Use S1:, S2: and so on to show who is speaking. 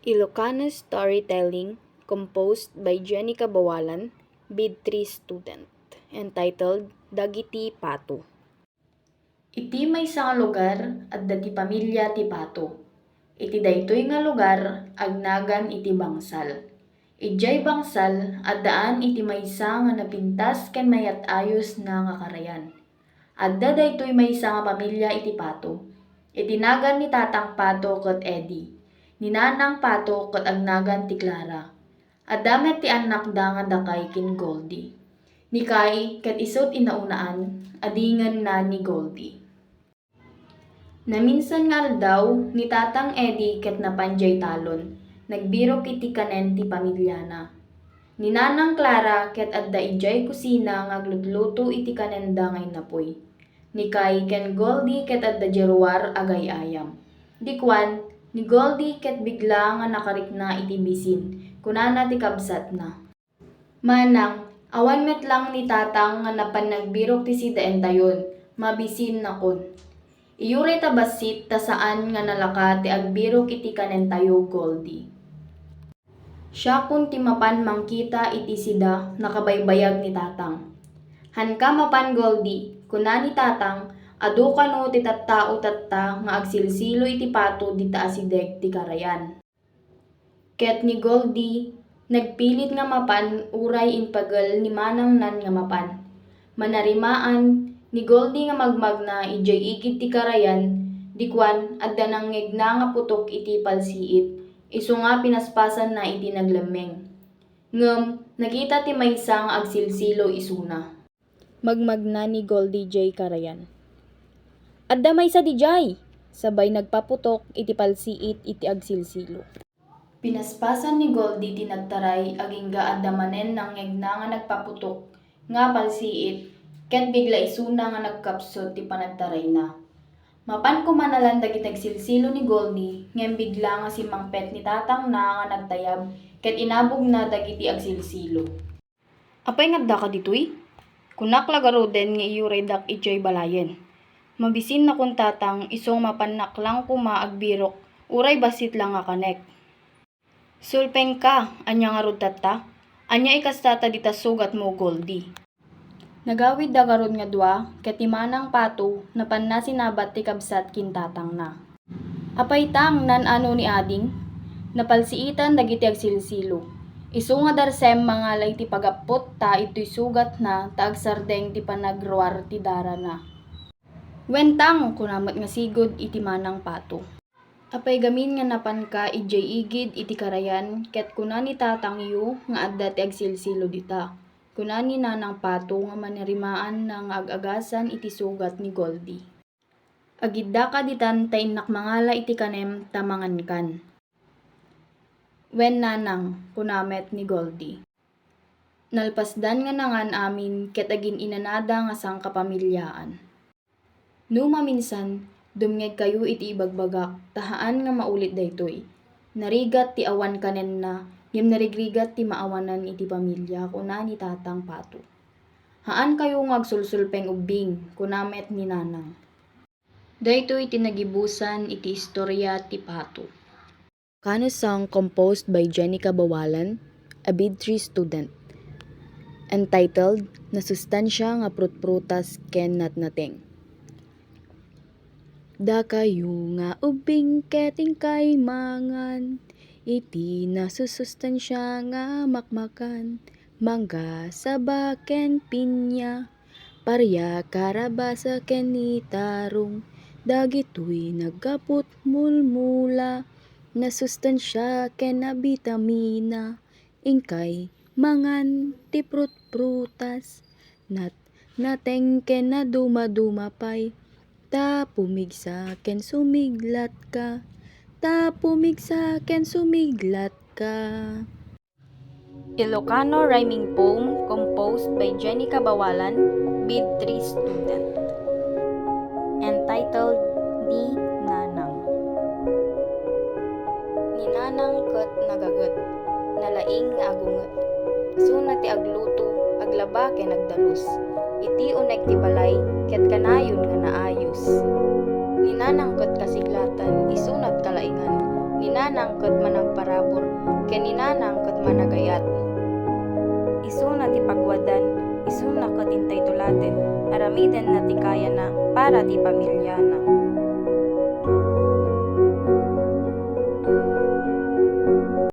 S1: Ilocano Storytelling composed by Jenica Bawalan, Bid 3 student, entitled Dagiti Pato.
S2: Iti maysa nga lugar adda ti pamilya ti Pato. Iti daytoy nga lugar agnagan iti bangsal. Ijay bangsal addaan iti maysa nga napintas ken mayat-ayos na nga karayan. Adda daytoy maysa nga pamilya iti Pato. Itinagan ni Tatang Pato ket Eddie. Ni Nanang Pato ket agnagan ti Clara. Adda met ti anak da nga dakay ken Goldie. Ni Kai ket isut inaunaan adingan na ni Goldie. Naminsan nga aldaw ni Tatang Eddie ket napanjay talon. Nagbirok iti kanen ti pamilyana. Ni Nanang Clara ket adda ijay kusina nga aglutluto iti kanenda nga inapoy. Ni Kai ken Goldie ket adda jeruar agay ayam. Dikwan ni Goldie ket bigla nga nakarikna iti bisin. Kunana ti kabsat na. Manang, awan met lang ni Tatang nga napan nagbirok ti sida entayon. Mabisin na kun. Iyure ta basit ta saan nga nalaka ti agbirok iti kanen tayo Goldie. Siya kun ti mapan mangkita iti sida nakabaybayag ni Tatang. Hanka mapan Goldie, kuna ni Tatang, adu kano ti tattao tatta nga agsilsilo iti Pato dita asideg ti karayan. Ket ni Goldie, nagpilit nga mapan uray inpagel ni Manang nan nga mapan. Manarimaan ni Goldie nga magmagna ijay igid ti karayan, dikwan adda nangngegna nga putok iti palsiit, isu nga pinaspasan na iti naglemeng. Ngem nakita ti maysa nga agsilsilo isuna.
S1: Magmagna ni Goldie J. Karayan. Adda maysa di jay! Sabay nagpaputok iti palsiit iti agsilsilo.
S2: Pinaspasan ni Goldie ti nagtaray agingga adda manen nangngegna nga nagpaputok nga palsiit ket bigla isuna nga nagkapsot ti panagtaray na. Mapan kumanalan dagiti agsilsilo ni Goldie ngem bigla nga simangpet ni Tatang na nga nagtayab ket inabog na dagiti agsilsilo.
S1: Apay ngadda ka ditoy? Kunak lagaroden nga iyuray dak ijay balayen. Mabisin na kun Tatang isong mapannak lang kuma agbirok, uray basit lang nga kanek. Sulpeng ka, anya nga rod tatta? Anya ikastata dita sugat mo Goldie. Nagawid da karon nga dua, ket ti Manang Pato napan na sinabat ti kabsat kin Tatang na. Apay tang nan ano ni ading? Napalsiitan dagiti agsilsilo. Isu nga darsem mangalay ti pagappot ta ito'y sugat na ta agsardeng ti panagruar ti dara na. Wentang kunamat nga sigod iti Manang Pato. Apay gamin nga napan ka ijay igid iti karayan ket kuna ni Tatang yu nga adda ti agsilsilo dita. Kuna ni Nanang Pato nga manarimaan na nga agagasan iti sugat ni Goldie. Agidda ka ditan ta innak mangala iti kanem ta mangankan. Wen Nanang, kunamet ni Goldie. Nalpasdan nga nangan amin ket agin inanada nga sang kapamilyaan. No maminsan, dumngeg kayo iti ibagbagak, tahaan nga maulit daytoy. Narigat ti awan kanen na, ngem narigrigat ti maawanan iti pamilya, kuna ni Tatang Pato. Haan kayo nga agsulsulpeng ubing, kunamet ni Nanang. Daytoy tinagibusan iti istorya ti Pato. Ilocano song composed by Jenica Bawalan, a Bid 3 student, entitled Nasustansya nga prutprutas ken natnateng. Da kayo nga ubing keting kay mangan, iti nasusustansya nga makmakan, mangga saba ken pinya, parya karabasa ken nitarong, dagitoy nagkaput mulmula, nasustansya ken na bitamina, ingkay mangan ti prutprutas, nateng ken na dumadumapay, ta pumigsa ken sumiglat ka, ta pumigsa ken sumiglat ka. Ilocano rhyming poem composed by Jenica Bawalan, Bid 3 student, entitled Ni Nanang. Ni Nanang ket nagaget, nalaing nga agunget. Suna ti agluto, aglaba ken agdalus. Iti uneg ti balay, ket kanayon nga naayos. Ni Nanang ket kasiglatan, isunat kalaingan. Ninanang ket managparabor, ken ninanang ket managayat. Isu na ti pagwadan, isu na ket intay tulaten, aramiden na ti kaya na para ti pamilya na.